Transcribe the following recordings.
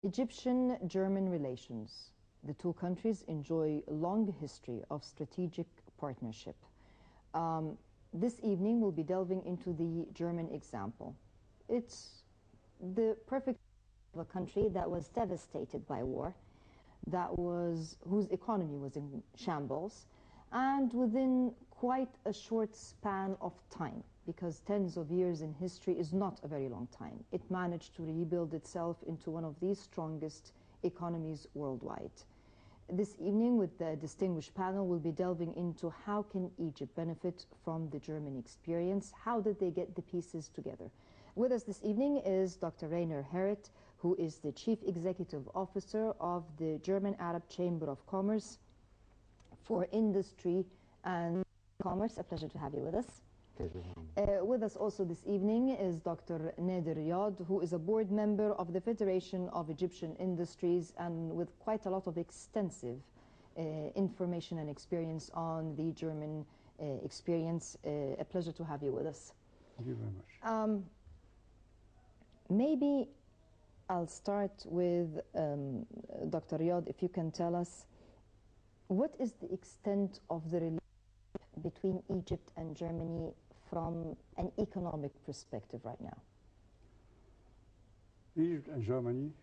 Egyptian-German relations. The two countries enjoy a long history of strategic partnership. This evening we'll be delving into the German example. It's the perfect of a country that was devastated by war, whose economy was in shambles, and within quite a short span of time, because tens of years in history is not a very long time, it managed to rebuild itself into one of the strongest economies worldwide. This evening, with the distinguished panel, we'll be delving into how can Egypt benefit from the German experience, how did they get the pieces together. With us this evening is Dr. Herret, who is the Chief Executive Officer of the German Arab Chamber of Commerce for Industry and Commerce. A pleasure to have you with us. With us also this evening is Dr. Nader Riad, who is a board member of the Federation of Egyptian Industries and with quite a lot of extensive information and experience on the German experience. A pleasure to have you with us. Thank you very much. Maybe I'll start with Dr. Riad, if you can tell us, what is the extent of the relationship between Egypt and Germany from an economic perspective right now? Egypt and Germany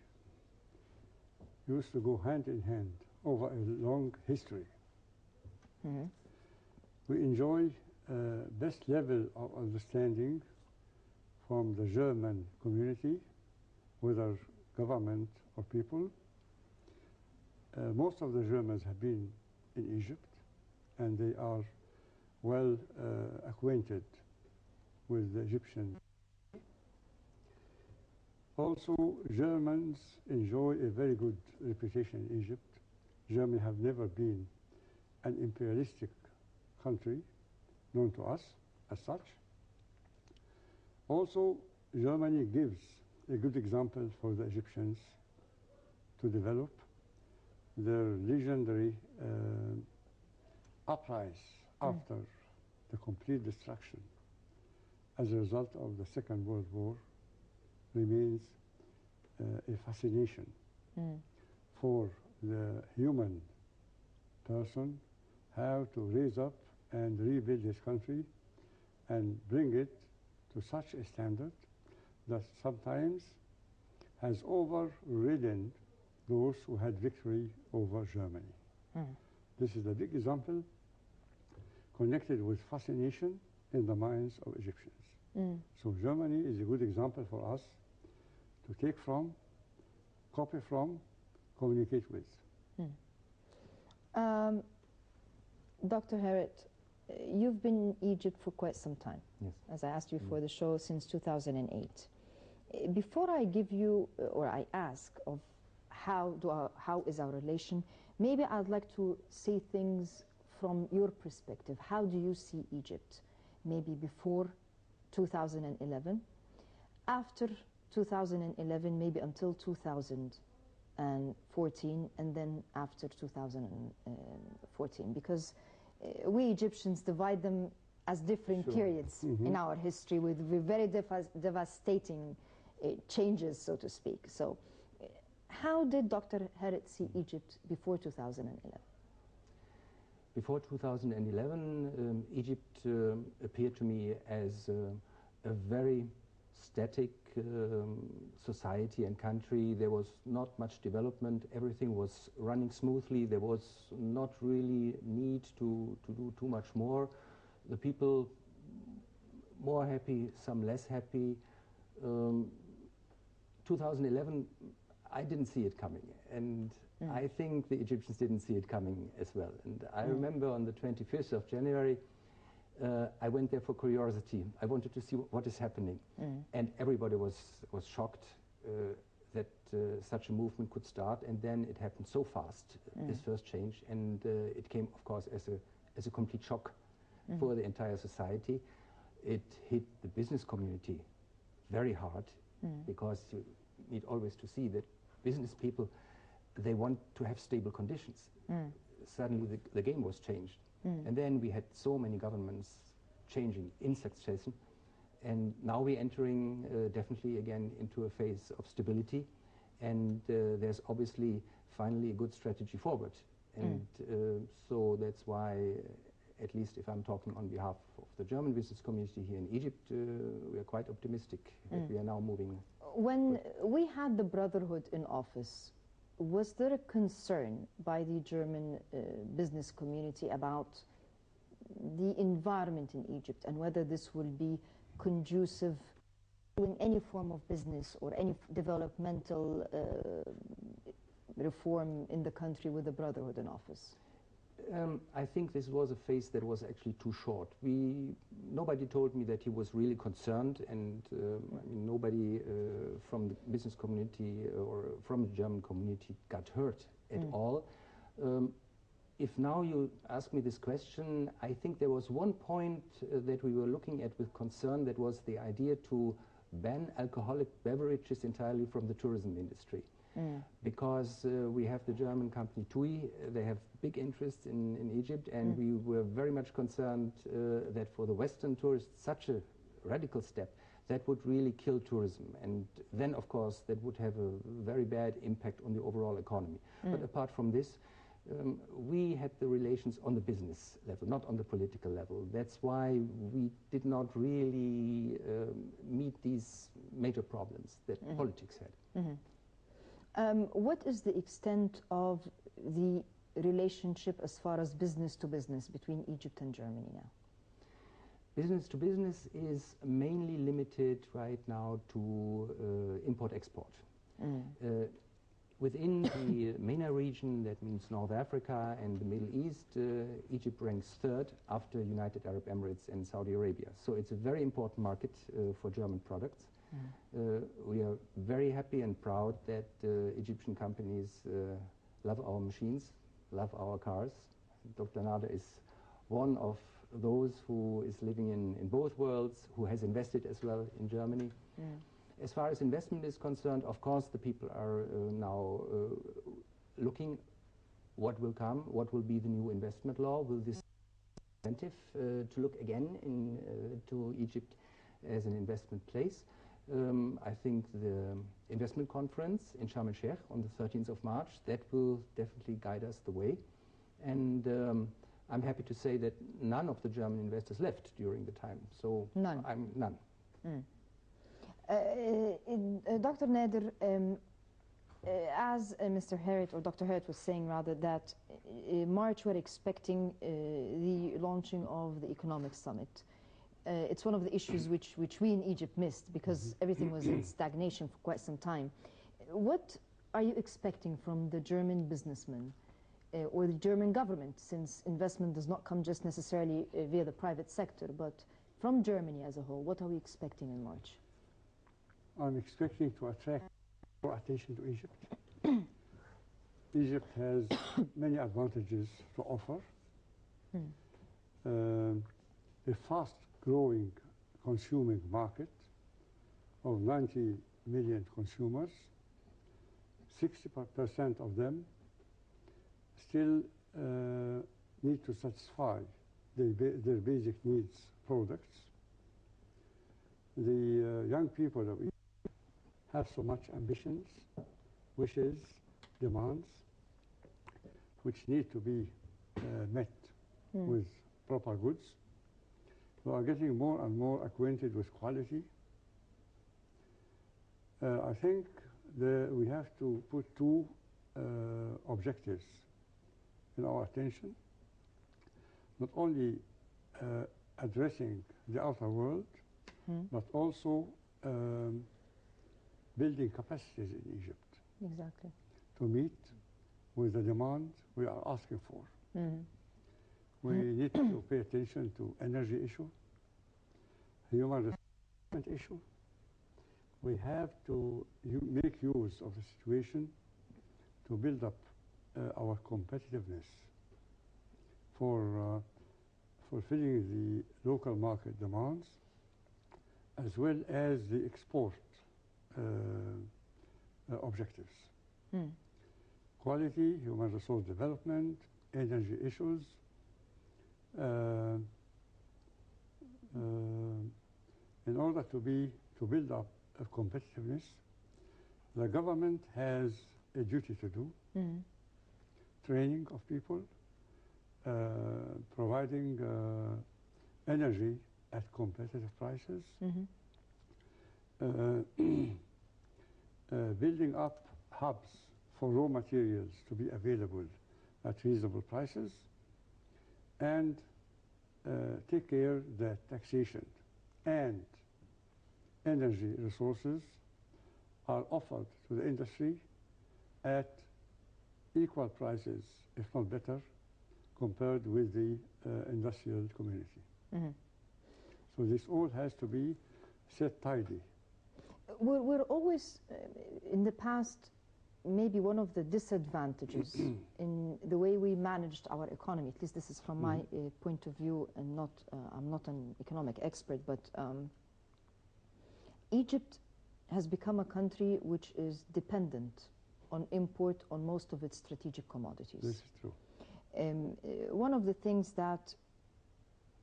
used to go hand in hand over a long history. Mm-hmm. We enjoy best level of understanding from the German community, whether government or people. Most of the Germans have been in Egypt, and they are well acquainted with the Egyptian. Also, Germans enjoy a very good reputation in Egypt. Germany have never been an imperialistic country known to us as such. Also, Germany gives a good example for the Egyptians to develop their legendary uprise after the complete destruction as a result of the Second World War remains a fascination for the human person, how to raise up and rebuild his country and bring it to such a standard that sometimes has overridden those who had victory over Germany. This is a big example connected with fascination in the minds of Egyptians. So Germany is a good example for us to take from, copy from, communicate with. Dr. Herret, you've been in Egypt for quite some time, yes, as I asked you for the show, since 2008. Before I give you, or I ask of how is our relation, maybe I'd like to see things from your perspective. How do you see Egypt? Maybe before 2011, after 2011, maybe until 2014, and then after 2014, because we Egyptians divide them as different periods in our history with very devastating changes, so to speak. So how did Dr. Herret see Egypt before 2011? Before 2011, Egypt appeared to me as a very static society and country. There was not much development. Everything was running smoothly. There was not really need to do too much more. The people more happy, some less happy. 2011, I didn't see it coming, and I think the Egyptians didn't see it coming as well. And I remember on the 25th of January, I went there for curiosity. I wanted to see what is happening. And everybody was shocked that such a movement could start, and then it happened so fast, this first change, and it came, of course, as a complete shock for the entire society. It hit the business community very hard, because you need always to see that business people, they want to have stable conditions. Suddenly the game was changed. And then we had so many governments changing in succession, and now we're entering definitely again into a phase of stability, and there's obviously finally a good strategy forward. And so that's why, at least if I'm talking on behalf of the German business community here in Egypt, we are quite optimistic that we are now moving. When we had the Brotherhood in office, was there a concern by the German business community about the environment in Egypt and whether this will be conducive to any form of business or any developmental reform in the country with the Brotherhood in office? I think this was a phase that was actually too short. Nobody told me that he was really concerned, and I mean, nobody from the business community or from the German community got hurt at all. If now you ask me this question, I think there was one point that we were looking at with concern, that was the idea to ban alcoholic beverages entirely from the tourism industry. Because we have the German company TUI, they have big interests in Egypt, and we were very much concerned that for the Western tourists, such a radical step, that would really kill tourism. And then, of course, that would have a very bad impact on the overall economy. But apart from this, we had the relations on the business level, not on the political level. That's why we did not really meet these major problems that politics had. What is the extent of the relationship as far as business to business between Egypt and Germany now? Business to business is mainly limited right now to import-export. Within the MENA region, that means North Africa and the Middle East, Egypt ranks third after United Arab Emirates and Saudi Arabia. So it's a very important market for German products. We are very happy and proud that Egyptian companies love our machines, love our cars. Dr. Nader is one of those who is living in both worlds, who has invested as well in Germany. As far as investment is concerned, of course, the people are now looking what will come, what will be the new investment law. Will this incentive to look again to Egypt as an investment place? I think the investment conference in Sharm el-Sheikh on the 13th of March, that will definitely guide us the way. And I'm happy to say that none of the German investors left during the time. So none. None. Dr. Nader, as Mr. Herret, or Dr. Herret was saying rather, that in March we're expecting the launching of the economic summit. It's one of the issues which we in Egypt missed because everything was in stagnation for quite some time. What are you expecting from the German businessmen or the German government, since investment does not come just necessarily via the private sector, but from Germany as a whole? What are we expecting in March? I'm expecting to attract more attention to Egypt. Egypt has many advantages to offer. A fast-growing consuming market of 90 million consumers, 60% of them still need to satisfy their basic needs products. The young people of Egypt have so much ambitions, wishes, demands, which need to be met with proper goods. We are getting more and more acquainted with quality. I think we have to put two objectives in our attention. Not only addressing the outer world, but also building capacities in Egypt. Exactly. To meet with the demand we are asking for. We need to pay attention to energy issue, human resource issue. We have to make use of the situation to build up our competitiveness for fulfilling the local market demands, as well as the export objectives. Quality, human resource development, energy issues, in order to build up a competitiveness, The government has a duty to do, training of people, providing energy at competitive prices, building up hubs for raw materials to be available at reasonable prices, and take care that taxation and energy resources are offered to the industry at equal prices, if not better, compared with the industrial community. So this all has to be set tidy. We're always, in the past, maybe one of the disadvantages in the way we managed our economy, at least this is from my point of view, and not, I'm not an economic expert, but Egypt has become a country which is dependent on import on most of its strategic commodities. This is true. One of the things that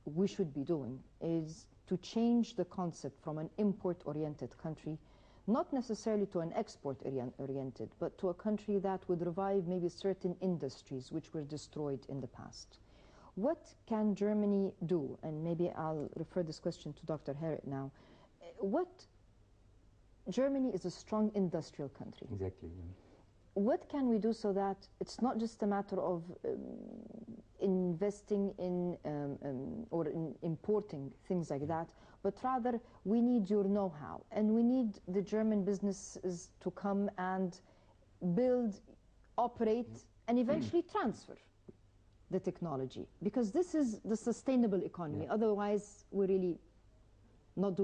we should be doing is to change the concept from an import-oriented country, not necessarily to an export-oriented, but to a country that would revive maybe certain industries which were destroyed in the past. What can Germany do? And maybe I'll refer this question to Dr. Herret now. Germany is a strong industrial country. Exactly. What can we do so that it's not just a matter of investing in or in importing things like that, but rather we need your know-how, and we need the German businesses to come and build, operate, and eventually transfer the technology, because this is the sustainable economy. Otherwise, we're really not doing